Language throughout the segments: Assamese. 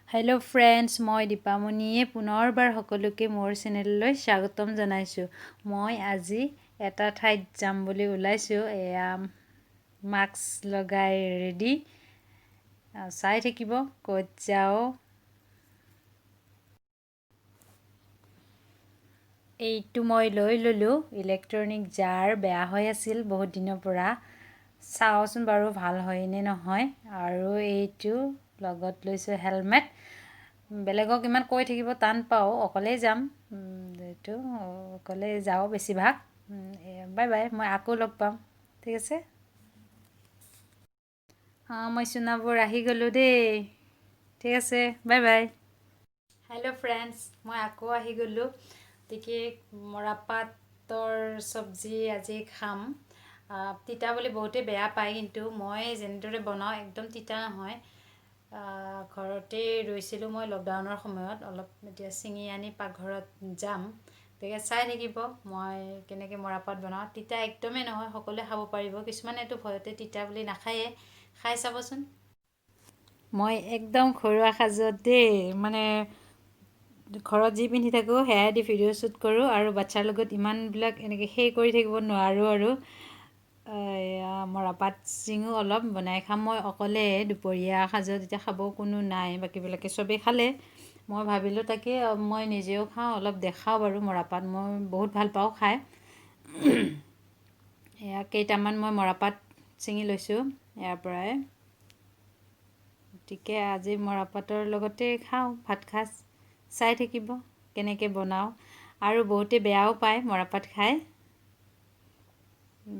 হেল্ল' ফ্ৰেণ্ডছ, মই দীপামণিয়ে পুনৰবাৰ সকলোকে মোৰ চেনেললৈ স্বাগতম জনাইছোঁ। মই আজি এটা ঠাইত যাম বুলি ওলাইছোঁ। এয়া মাস্ক লগাই ৰেডি। চাই থাকিব ক'ত যাওঁ। এইটো মই লৈ ল'লোঁ ইলেক্ট্ৰনিক জাৰ, বেয়া হৈ আছিল বহুত দিনৰ পৰা। চাওঁচোন বাৰু ভাল হয়নে নহয়। আৰু এইটো লগত লৈছোঁ হেলমেট। বেলেগক ইমান কৈ থাকিব টান পাওঁ, অকলেই যাম। এইটো অকলেই যাওঁ বেছিভাগ। বাই বাই, মই আকৌ লগ পাম, ঠিক আছে। মই সোণাপুৰ আহি গ'লোঁ দেই, ঠিক আছে, বাই বাই। হেল্ল' ফ্ৰেণ্ডছ, মই আকৌ আহি গ'লোঁ। গতিকে মৰাপাটৰ চব্জি আজি খাম। তিতা বুলি বহুতেই বেয়া পায়, কিন্তু মই যেনেদৰে বনাওঁ একদম তিতা নহয়। ঘৰতেই ৰৈছিলোঁ মই লকডাউনৰ সময়ত, অলপ এতিয়া ছিঙি আনি পাকঘৰত যাম। গতিকে চাই থাকিব মই কেনেকৈ মৰাপাট বনাওঁ। তিতা একদমেই নহয়, সকলোৱে খাব পাৰিব। কিছুমানেতো ভয়তে তিতা বুলি নাখায়ে, খাই চাবচোন। মই একদম ঘৰুৱা সাজত দেই, মানে ঘৰত যি পিন্ধি থাকোঁ সেয়াই দি ভিডিঅ' শ্বুট কৰোঁ। আৰু বাচ্ছাৰ লগত ইমানবিলাক এনেকৈ কৰি থাকিব নোৱাৰোঁ। আৰু মৰাপাট ছিঙো, অলপ বনাই খাম। মই অকলে দুপৰীয়া সাজত, এতিয়া খাব কোনো নাই, বাকীবিলাকে চবেই খালে। মই ভাবিলোঁ তাকে মই নিজেও খাওঁ, অলপ দেখাওঁ বাৰু। মৰাপাট মই বহুত ভাল পাওঁ খাই। এয়া কেইটামান মই মৰাপাট ছিঙি লৈছোঁ ইয়াৰ পৰাই। গতিকে আজি মৰাপাটৰ লগতে খাওঁ ভাতসাজ। চাই থাকিব কেনেকৈ বনাওঁ। আৰু বহুতে বেয়াও পায় মৰাপাট খাই।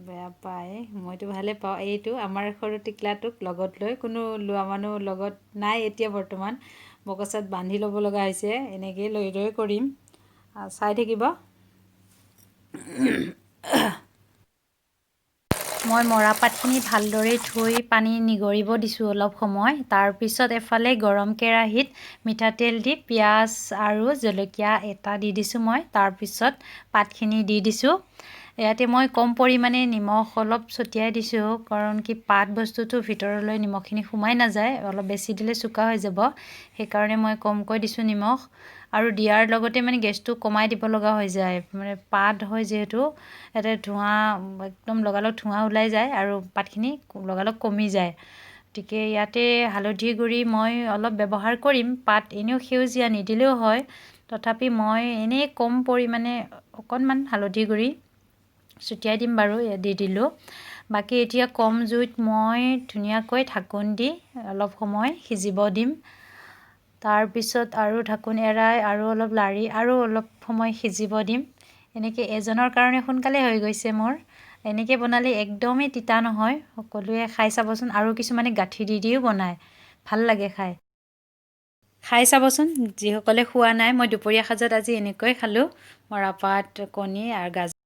বেয়া পায়, মইতো ভালেই পাওঁ। এইটো আমাৰ সৰু টিকলাটোক লগত লৈ, কোনো লোৱা মানুহ লগত নাই এতিয়া বৰ্তমান। বকচাত বান্ধি ল'ব লগা হৈছে, এনেকৈয়ে লৈ লৈ কৰিম। চাই থাকিব। মই মৰাপাটখিনি ভালদৰে ধুই পানী নিগৰিব দিছোঁ অলপ সময়। তাৰপিছত এফালে গৰম কেৰাহীত মিঠাতেল দি পিঁয়াজ আৰু জলকীয়া এটা দি দিছোঁ মই। তাৰপিছত পাতখিনি দি দিছোঁ। ইয়াতে মই কম পৰিমাণে নিমখ অলপ ছটিয়াই দিছোঁ, কাৰণ কি পাত বস্তুটো ভিতৰলৈ নিমখখিনি সোমাই নাযায়, অলপ বেছি দিলে চোকা হৈ যাব। সেইকাৰণে মই কমকৈ দিছোঁ নিমখ। আৰু দিয়াৰ লগতে মানে গেছটো কমাই দিব লগা হৈ যায়, মানে পাত হয় যিহেতু। ইয়াতে ধোঁৱা, একদম লগালগ ধোঁৱা ওলাই যায় আৰু পাতখিনি লগালগ কমি যায়। গতিকে ইয়াতে হালধি গুড়ি মই অলপ ব্যৱহাৰ কৰিম। পাত এনেও সেউজীয়া, নিদিলেও হয়। তথাপি মই এনেই কম পৰিমাণে অকণমান হালধি গুড়ি ছটিয়াই দিম বাৰু, দি দিলোঁ। বাকী এতিয়া কম জুইত মই ধুনীয়াকৈ ঢাকোন দি অলপ সময় সিজিব দিম। তাৰপিছত আৰু ঢাকোন এৰাই আৰু অলপ লাৰি আৰু অলপ সময় সিজিব দিম। এনেকৈ এজনৰ কাৰণে সোনকালে হৈ গৈছে মোৰ। এনেকৈ বনালে একদমেই তিতা নহয়, সকলোৱে খাই চাবচোন। আৰু কিছুমানে গাঁঠি দি দিও বনায়, ভাল লাগে খাই। খাই চাবচোন যিসকলে খোৱা নাই। মই দুপৰীয়া সাজত আজি এনেকৈ খালোঁ, মৰাপাট, কণী আৰু গাজৰ।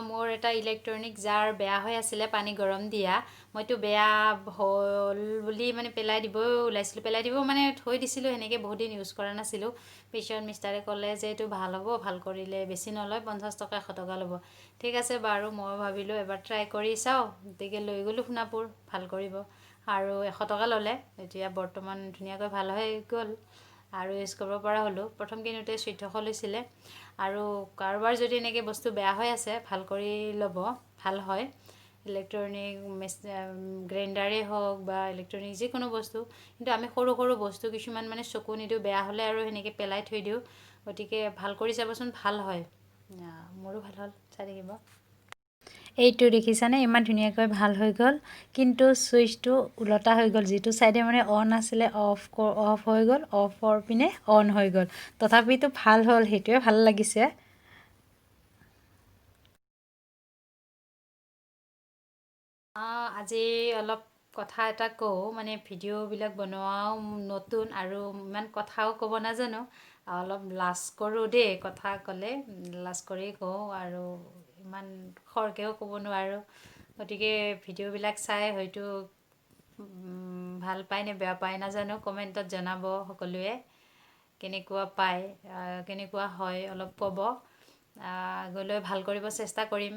মোৰ এটা ইলেক্ট্ৰনিক জাৰ বেয়া হৈ আছিলে, পানী গৰম দিয়া। মইতো বেয়া হ'ল বুলি মানে পেলাই দিবই ওলাইছিলোঁ। পেলাই দিব মানে থৈ দিছিলোঁ সেনেকৈ, বহুত দিন ইউজ কৰা নাছিলোঁ। পিছত মিষ্টাৰে ক'লে যে এইটো ভাল হ'ব, ভাল কৰিলে বেছি নলয়, 50 টকা 100 টকা ল'ব। ঠিক আছে বাৰু, মই ভাবিলোঁ এবাৰ ট্ৰাই কৰি চাওঁ। গতিকে লৈ গ'লোঁ সোণাপুৰ, ভাল কৰিব। আৰু 100 টকা ল'লে। এতিয়া বৰ্তমান ধুনীয়াকৈ ভাল হৈ গ'ল আৰু ইউজ কৰিব পৰা হ'লোঁ। প্ৰথম কিনোতে 1400 লৈছিলে। আৰু কাৰোবাৰ যদি এনেকৈ বস্তু বেয়া হৈ আছে, ভাল কৰি ল'ব, ভাল হয়। ইলেক্ট্ৰনিক গ্ৰাইণ্ডাৰেই হওক বা ইলেক্ট্ৰনিক যিকোনো বস্তু। কিন্তু আমি সৰু সৰু বস্তু কিছুমান মানে চকু নিদিওঁ, বেয়া হ'লে আৰু সেনেকৈ পেলাই থৈ দিওঁ। গতিকে ভাল কৰি চাবচোন, ভাল হয়। মোৰো ভাল হ'ল, চাই থাকিব। এইটো দেখিছানে, ইমান ধুনীয়াকৈ ভাল হৈ গ'ল। কিন্তু ছুইচটো ওলটা হৈ গ'ল, যিটো ছাইডে মানে অন আছিলে অফ হৈ গ'ল, অফৰ পিনে অন হৈ গ'ল। তথাপিতো ভাল হ'ল, সেইটোৱে ভাল লাগিছে। আজি অলপ কথা এটা কওঁ, মানে ভিডিঅ'বিলাক বনোৱাও নতুন আৰু ইমান কথাও ক'ব নাজানো। অলপ লাজ কৰোঁ দেই, কথা ক'লে লাজ কৰি কওঁ। আৰু ইমান খৰকৈও ক'ব নোৱাৰোঁ। গতিকে ভিডিঅ'বিলাক চাই হয়তো ভাল পায় নে বেয়া পায় নাজানো, কমেণ্টত জনাব সকলোৱে। কেনেকুৱা পায়, কেনেকুৱা হয় অলপ ক'ব। আগলৈ ভাল কৰিব চেষ্টা কৰিম।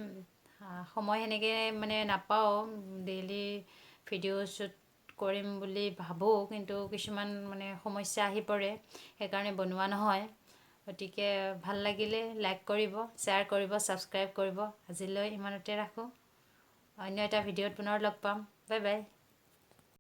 সময় সেনেকৈ মানে নাপাওঁ ডেইলি ভিডিঅ' শ্বুট কৰিম বুলি ভাবোঁ, কিন্তু কিছুমান মানে সমস্যা আহি পৰে, সেইকাৰণে বনোৱা নহয়। গতিকে ভাল লাগিলে লাইক কৰিব, শ্বেয়াৰ কৰিব, ছাবস্ক্ৰাইব কৰিব। আজিলৈ ইমানতে ৰাখোঁ। অন্য এটা ভিডিঅ'ত পুনৰ লগ পাম। Bye bye.